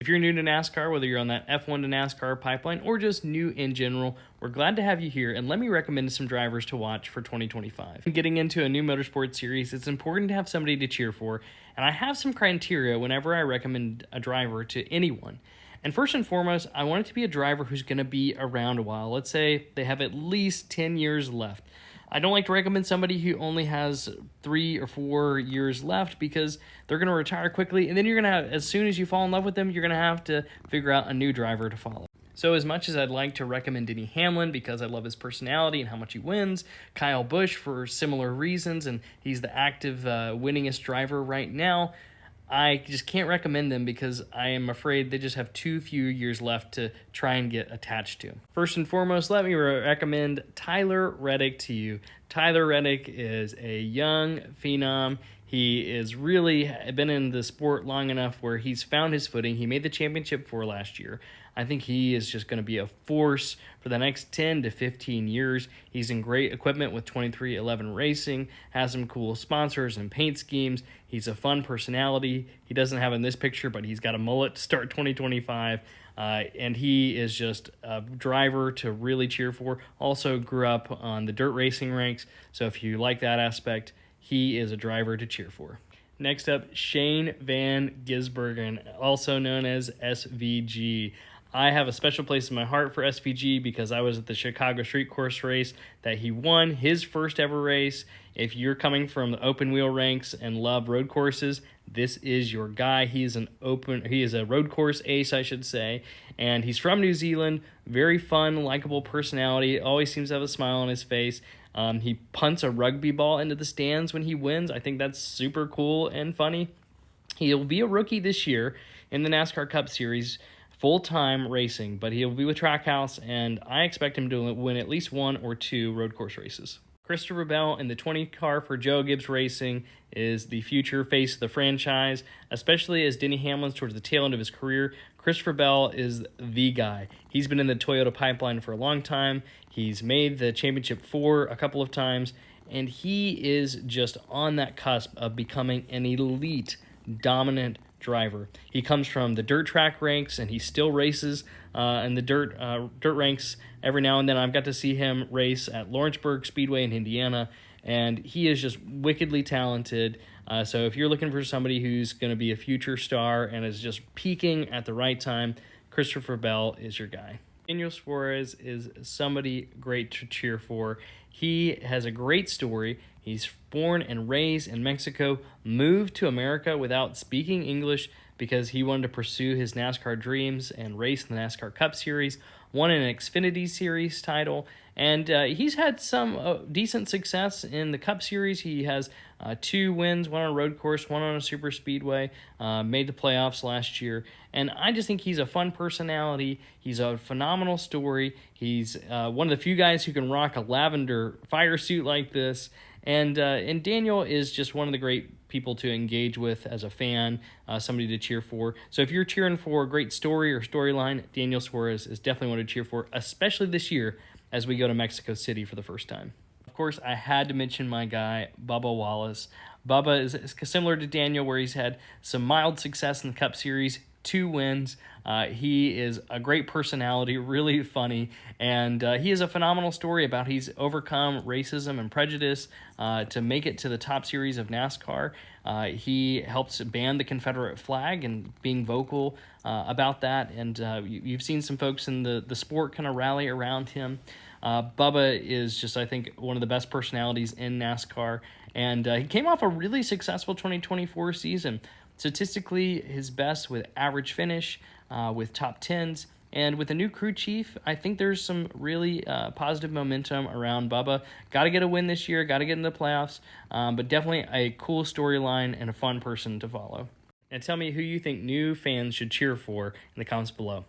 If you're new to NASCAR, whether you're on that F1 to NASCAR pipeline or just new in general, we're glad to have you here, and let me recommend some drivers to watch for 2025. Getting into a new motorsport series, it's important to have somebody to cheer for, and I have some criteria whenever I recommend a driver to anyone. And first and foremost, I want it to be a driver who's going to be around a while. Let's say they have at least 10 years left. I don't like to recommend somebody who only has 3 or 4 years left because they're going to retire quickly, and then you're going to have, as soon as you fall in love with them, you're going to have to figure out a new driver to follow. So as much as I'd like to recommend Denny Hamlin because I love his personality and how much he wins, Kyle Busch for similar reasons, and he's the active winningest driver right now, I just can't recommend them because I am afraid they just have too few years left to try and get attached to. First and foremost, let me recommend Tyler Reddick to you. Tyler Reddick is a young phenom. He is really been in the sport long enough where he's found his footing. He made the championship for last year. I think he is just going to be a force for the next 10 to 15 years. He's in great equipment with 23XI Racing, has some cool sponsors and paint schemes. He's a fun personality. He doesn't have in this picture, but he's got a mullet to start 2025. And he is just a driver to really cheer for. Also grew up on the dirt racing ranks, so if you like that aspect, he is a driver to cheer for. Next up, Shane Van Gisbergen, also known as SVG. I have a special place in my heart for SVG because I was at the Chicago Street Course race that he won, his first ever race. If you're coming from the open wheel ranks and love road courses, this is your guy. He is a road course ace, I should say, and he's from New Zealand. Very fun, likable personality. Always seems to have a smile on his face. He punts a rugby ball into the stands when he wins. I think that's super cool and funny. He'll be a rookie this year in the NASCAR Cup Series, full-time racing, but he'll be with Trackhouse, and I expect him to win at least 1 or 2 road course races. Christopher Bell in the 20 car for Joe Gibbs Racing is the future face of the franchise, especially as Denny Hamlin's towards the tail end of his career. Christopher Bell is the guy. He's been in the Toyota pipeline for a long time. He's made the championship 4 a couple of times, and he is just on that cusp of becoming an elite, dominant driver. He comes from the dirt track ranks, and he still races in the dirt ranks every now and then. I've got to see him race at Lawrenceburg Speedway in Indiana, and he is just wickedly talented. So if you're looking for somebody who's going to be a future star and is just peaking at the right time, Christopher Bell is your guy. Daniel Suarez is somebody great to cheer for. He has a great story. He's born and raised in Mexico, moved to America without speaking English because he wanted to pursue his NASCAR dreams and race in the NASCAR Cup Series, won an Xfinity Series title, and he's had some decent success in the Cup Series. He has 2 wins, 1 on a road course, 1 on a super speedway, made the playoffs last year, and I just think he's a fun personality. He's a phenomenal story. He's one of the few guys who can rock a lavender fire suit like this, and Daniel is just one of the great people to engage with as a fan, somebody to cheer for. So if you're cheering for a great story or storyline, Daniel Suarez is definitely one to cheer for, especially this year as we go to Mexico City for the first time. Of course, I had to mention my guy, Bubba Wallace. Bubba is similar to Daniel, where he's had some mild success in the Cup Series, 2 wins. He is a great personality, really funny, and he has a phenomenal story about he's overcome racism and prejudice to make it to the top series of NASCAR. He helps ban the Confederate flag and being vocal about that, and you've seen some folks in the sport kind of rally around him. Bubba is just, I think, one of the best personalities in NASCAR, and he came off a really successful 2024 season. Statistically, his best with average finish, with top 10s, and with a new crew chief, I think there's some really positive momentum around Bubba. Got to get a win this year, got to get into the playoffs, but definitely a cool storyline and a fun person to follow. And tell me who you think new fans should cheer for in the comments below.